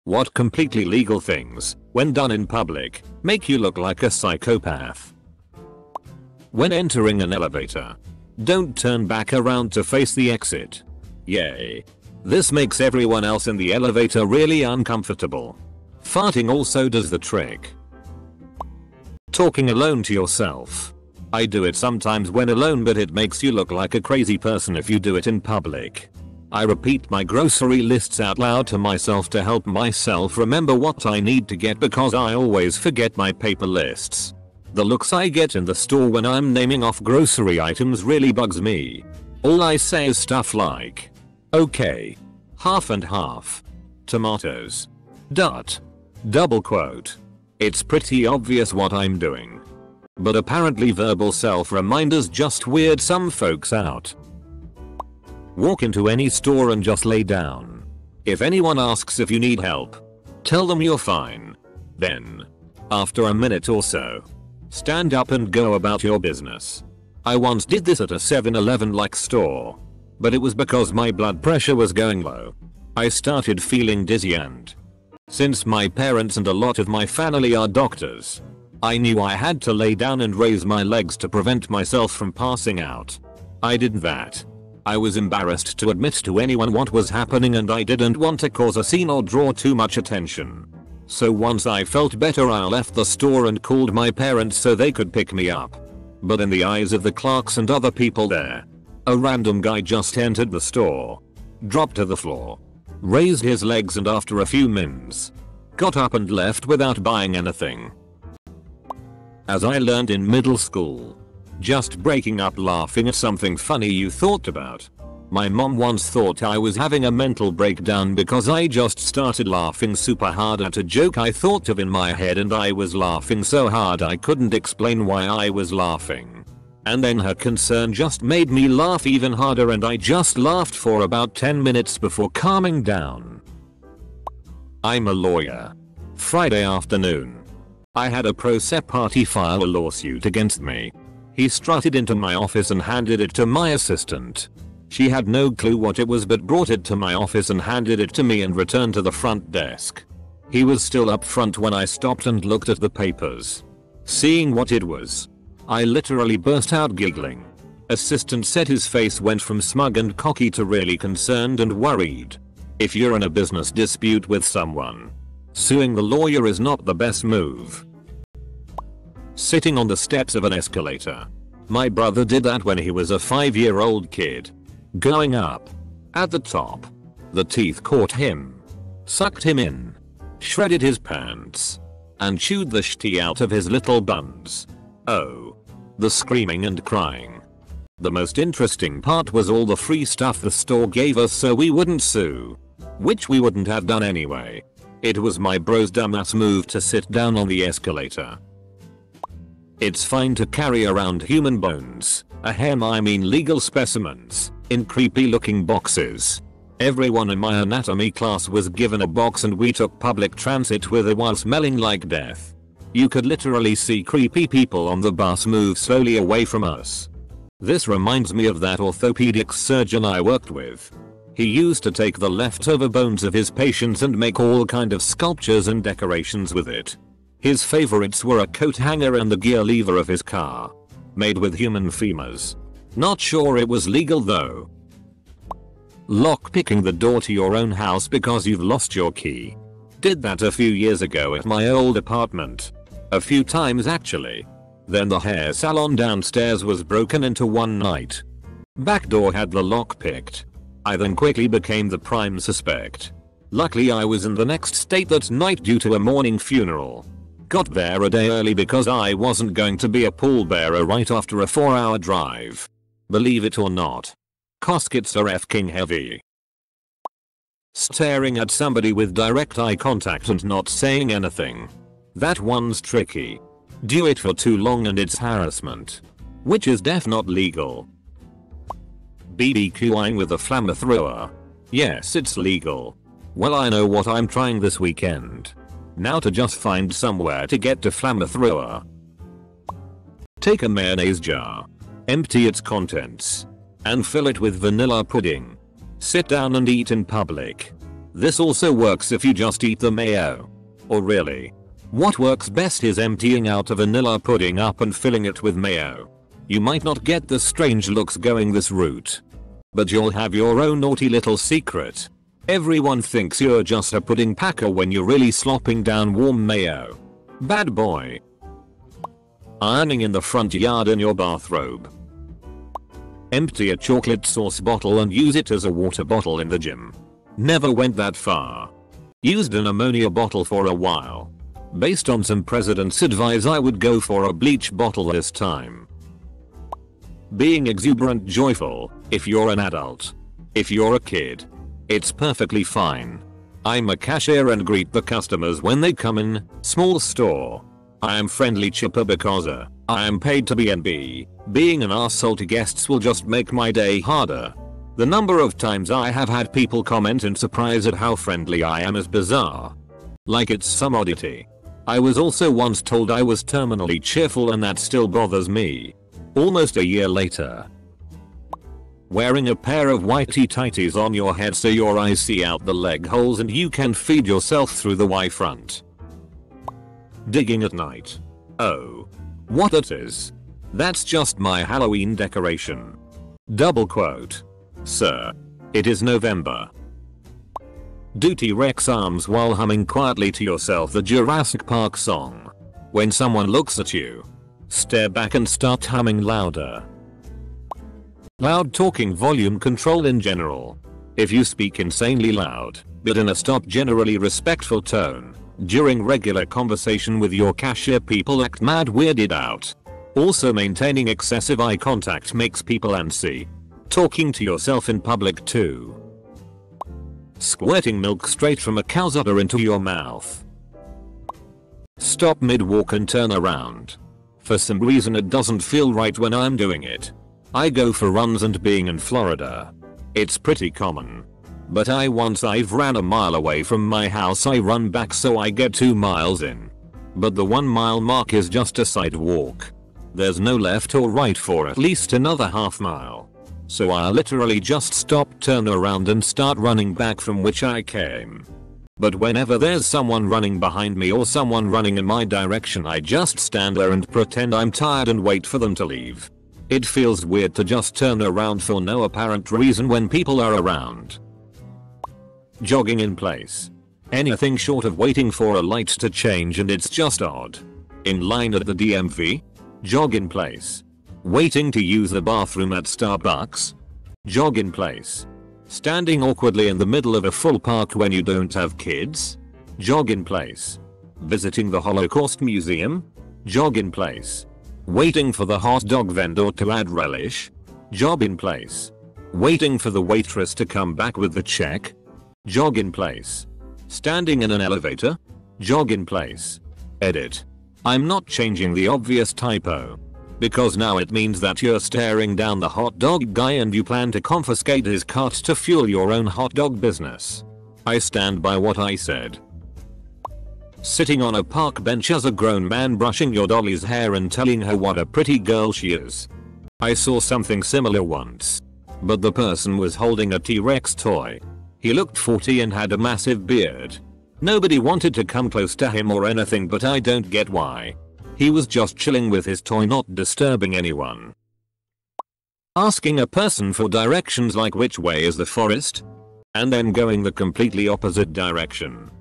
What completely legal things, when done in public, make you look like a psychopath? When entering an elevator, don't turn back around to face the exit. Yay. This makes everyone else in the elevator really uncomfortable. Farting also does the trick. Talking alone to yourself. I do it sometimes when alone, but it makes you look like a crazy person if you do it in public. I repeat my grocery lists out loud to myself to help myself remember what I need to get because I always forget my paper lists. The looks I get in the store when I'm naming off grocery items really bugs me. All I say is stuff like, okay, half and half, tomatoes, dot, double quote. It's pretty obvious what I'm doing. But apparently verbal self-reminders just weird some folks out. Walk into any store and just lay down. If anyone asks if you need help, tell them you're fine. Then, after a minute or so, stand up and go about your business. I once did this at a 7-Eleven-like store, but it was because my blood pressure was going low. I started feeling dizzy, and since my parents and a lot of my family are doctors, I knew I had to lay down and raise my legs to prevent myself from passing out. I did that. I was embarrassed to admit to anyone what was happening, and I didn't want to cause a scene or draw too much attention. So once I felt better, I left the store and called my parents so they could pick me up. But in the eyes of the clerks and other people there, a random guy just entered the store, dropped to the floor, raised his legs, and after a few minutes, got up and left without buying anything. As I learned in middle school, just breaking up laughing at something funny you thought about. My mom once thought I was having a mental breakdown because I just started laughing super hard at a joke I thought of in my head, and I was laughing so hard I couldn't explain why I was laughing. And then her concern just made me laugh even harder, and I just laughed for about 10 minutes before calming down. I'm a lawyer. Friday afternoon, I had a pro se party file a lawsuit against me. He strutted into my office and handed it to my assistant. She had no clue what it was but brought it to my office and handed it to me and returned to the front desk. He was still up front when I stopped and looked at the papers. Seeing what it was, I literally burst out giggling. Assistant said his face went from smug and cocky to really concerned and worried. If you're in a business dispute with someone, suing the lawyer is not the best move. Sitting on the steps of an escalator. My brother did that when he was a 5-year-old kid. Going up. At the top, the teeth caught him, sucked him in, shredded his pants, and chewed the shitty out of his little buns. Oh. The screaming and crying. The most interesting part was all the free stuff the store gave us so we wouldn't sue. Which we wouldn't have done anyway. It was my bro's dumbass move to sit down on the escalator. It's fine to carry around human bones, legal specimens, in creepy looking boxes. Everyone in my anatomy class was given a box and we took public transit with it while smelling like death. You could literally see creepy people on the bus move slowly away from us. This reminds me of that orthopedic surgeon I worked with. He used to take the leftover bones of his patients and make all kind of sculptures and decorations with it. His favorites were a coat hanger and the gear lever of his car, made with human femurs. Not sure it was legal though. Lockpicking the door to your own house because you've lost your key. Did that a few years ago at my old apartment. A few times actually. Then the hair salon downstairs was broken into one night. Back door had the lock picked. I then quickly became the prime suspect. Luckily I was in the next state that night due to a morning funeral. Got there a day early because I wasn't going to be a pallbearer right after a 4-hour drive. Believe it or not, caskets are f***ing heavy. Staring at somebody with direct eye contact and not saying anything. That one's tricky. Do it for too long and it's harassment. Which is def not legal. BBQing with a flamethrower. Yes, it's legal. Well, I know what I'm trying this weekend. Now to just find somewhere to get to flamethrower. Take a mayonnaise jar, empty its contents, and fill it with vanilla pudding. Sit down and eat in public. This also works if you just eat the mayo. Or really, what works best is emptying out a vanilla pudding up and filling it with mayo. You might not get the strange looks going this route, but you'll have your own naughty little secret. Everyone thinks you're just a pudding packer when you're really slopping down warm mayo. Bad boy. Ironing in the front yard in your bathrobe. Empty a chocolate sauce bottle and use it as a water bottle in the gym. Never went that far. Used an ammonia bottle for a while. Based on some president's advice, I would go for a bleach bottle this time. Being exuberant joyful, if you're an adult. If you're a kid, it's perfectly fine. I'm a cashier and greet the customers when they come in. Small store. I am friendly chipper because I am paid to be, and being an arsehole to guests will just make my day harder. The number of times I have had people comment in surprise at how friendly I am is bizarre. Like it's some oddity. I was also once told I was terminally cheerful, and that still bothers me. Almost a year later. Wearing a pair of whitey tighties on your head so your eyes see out the leg holes and you can feed yourself through the Y front. Digging at night. Oh. What that is? That's just my Halloween decoration. Double quote. Sir. It is November. Do T-Rex arms while humming quietly to yourself the Jurassic Park song. When someone looks at you, stare back and start humming louder. Loud talking, volume control in general. If you speak insanely loud, but in a stop generally respectful tone, during regular conversation with your cashier, people act mad weirded out. Also, maintaining excessive eye contact makes people antsy. Talking to yourself in public too. Squirting milk straight from a cow's udder into your mouth. Stop mid-walk and turn around. For some reason it doesn't feel right when I'm doing it. I go for runs, and being in Florida, it's pretty common. But I've ran a mile away from my house, I run back so I get 2 miles in. But the 1 mile mark is just a sidewalk. There's no left or right for at least another half mile. So I literally just stop, turn around and start running back from which I came. But whenever there's someone running behind me or someone running in my direction, I just stand there and pretend I'm tired and wait for them to leave. It feels weird to just turn around for no apparent reason when people are around. Jogging in place. Anything short of waiting for a light to change and it's just odd. In line at the DMV? Jog in place. Waiting to use the bathroom at Starbucks? Jog in place. Standing awkwardly in the middle of a full park when you don't have kids? Jog in place. Visiting the Holocaust Museum? Jog in place. Waiting for the hot dog vendor to add relish? Jog in place. Waiting for the waitress to come back with the check? Jog in place. Standing in an elevator? Jog in place. Edit. I'm not changing the obvious typo. Because now it means that you're staring down the hot dog guy and you plan to confiscate his cart to fuel your own hot dog business. I stand by what I said. Sitting on a park bench as a grown man brushing your dolly's hair and telling her what a pretty girl she is. I saw something similar once. But the person was holding a T-Rex toy. He looked 40 and had a massive beard. Nobody wanted to come close to him or anything, but I don't get why. He was just chilling with his toy, not disturbing anyone. Asking a person for directions, like which way is the forest? And then going the completely opposite direction.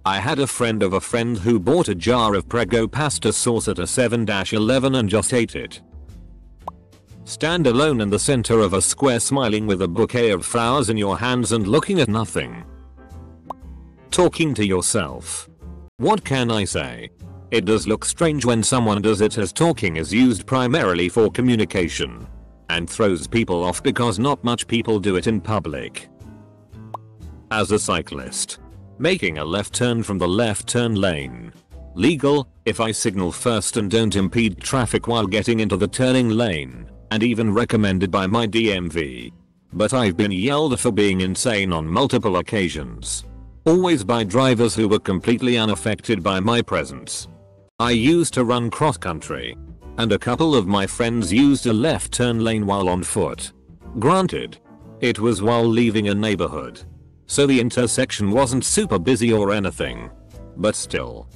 I had a friend of a friend who bought a jar of Prego pasta sauce at a 7-Eleven and just ate it. Stand alone in the center of a square smiling with a bouquet of flowers in your hands and looking at nothing. Talking to yourself. What can I say? It does look strange when someone does it, as talking is used primarily for communication. And throws people off because not much people do it in public. As a cyclist. Making a left turn from the left turn lane. Legal, if I signal first and don't impede traffic while getting into the turning lane, and even recommended by my DMV. But I've been yelled at for being insane on multiple occasions. Always by drivers who were completely unaffected by my presence. I used to run cross country, and a couple of my friends used a left turn lane while on foot. Granted, it was while leaving a neighborhood. so the intersection wasn't super busy or anything. But still.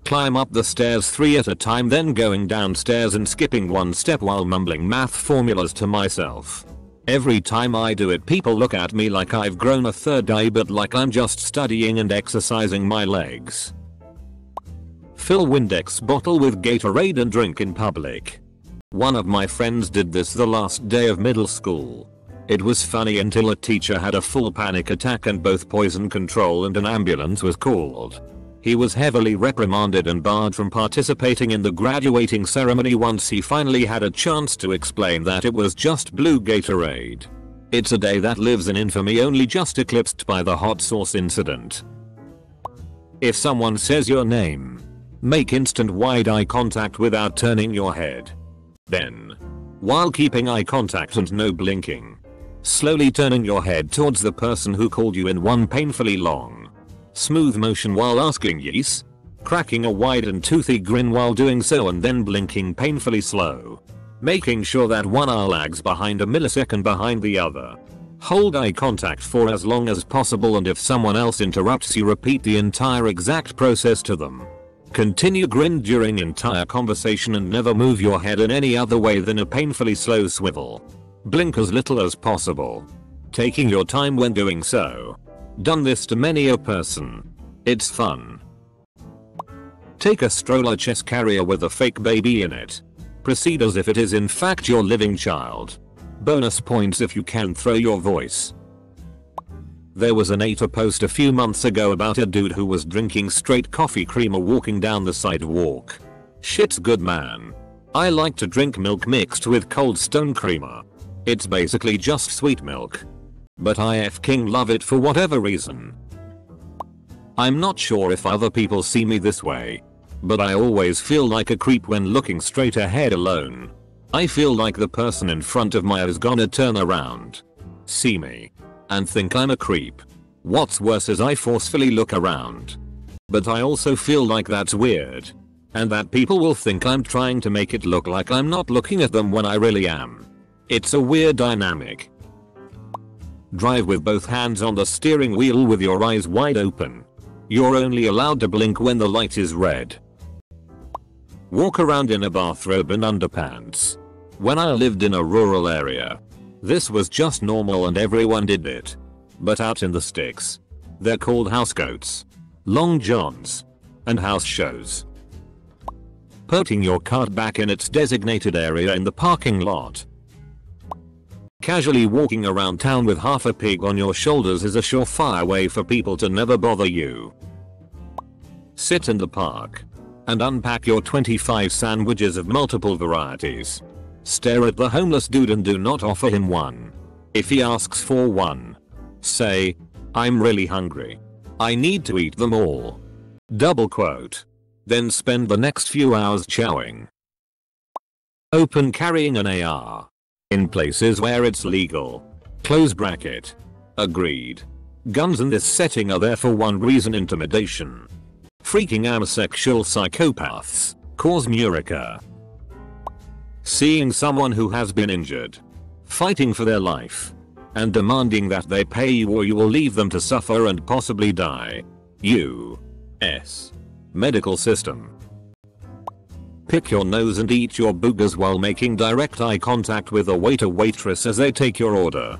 Climb up the stairs 3 at a time, then going downstairs and skipping one step while mumbling math formulas to myself. Every time I do it, people look at me like I've grown a third eye, but like I'm just studying and exercising my legs. Fill windex bottle with gatorade and drink in public. One of my friends did this the last day of middle school. It was funny until a teacher had a full panic attack and both poison control and an ambulance was called. He was heavily reprimanded and barred from participating in the graduating ceremony once he finally had a chance to explain that it was just blue Gatorade. It's a day that lives in infamy, only just eclipsed by the hot sauce incident. If someone says your name, make instant wide eye contact without turning your head. Then, while keeping eye contact and no blinking, slowly turning your head towards the person who called you in one painfully long, smooth motion while asking yes, cracking a wide and toothy grin while doing so and then blinking painfully slow, making sure that one eye lags behind a millisecond behind the other. Hold eye contact for as long as possible, and if someone else interrupts you, repeat the entire exact process to them. Continue grin during entire conversation and never move your head in any other way than a painfully slow swivel. Blink as little as possible, taking your time when doing so. Done this to many a person. It's fun. Take a stroller chest carrier with a fake baby in it. Proceed as if it is in fact your living child. Bonus points if you can throw your voice. There was an Twitter post a few months ago about a dude who was drinking straight coffee creamer walking down the sidewalk. Shit's good, man. I like to drink milk mixed with Cold Stone creamer. It's basically just sweet milk. But I f***ing love it for whatever reason. I'm not sure if other people see me this way, but I always feel like a creep when looking straight ahead alone. I feel like the person in front of me is gonna turn around, see me, and think I'm a creep. What's worse is I forcefully look around. But I also feel like that's weird, and that people will think I'm trying to make it look like I'm not looking at them when I really am. It's a weird dynamic. Drive with both hands on the steering wheel with your eyes wide open. You're only allowed to blink when the light is red. Walk around in a bathrobe and underpants. When I lived in a rural area, this was just normal and everyone did it. But out in the sticks, they're called housecoats, long johns, and house shows. Putting your cart back in its designated area in the parking lot. Casually walking around town with half a pig on your shoulders is a surefire way for people to never bother you. Sit in the park and unpack your 25 sandwiches of multiple varieties. Stare at the homeless dude and do not offer him one. If he asks for one, say, "I'm really hungry. I need to eat them all." Double quote. Then spend the next few hours chowing. Open carrying an AR. In places where it's legal. Close bracket. Agreed. Guns in this setting are there for one reason: intimidation. Freaking asexual psychopaths cause murica. Seeing someone who has been injured, fighting for their life, and demanding that they pay you or you will leave them to suffer and possibly die. U.S. medical system. Pick your nose and eat your boogers while making direct eye contact with a waiter/waitress as they take your order.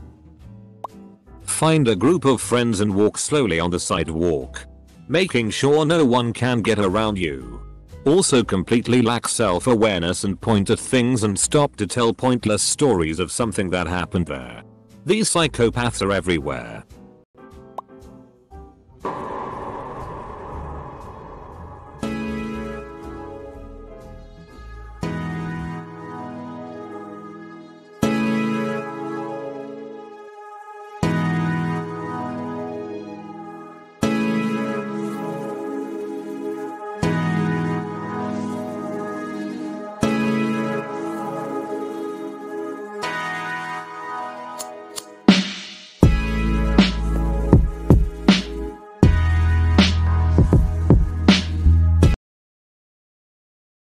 Find a group of friends and walk slowly on the sidewalk, making sure no one can get around you. Also completely lack self-awareness and point at things and stop to tell pointless stories of something that happened there. These psychopaths are everywhere.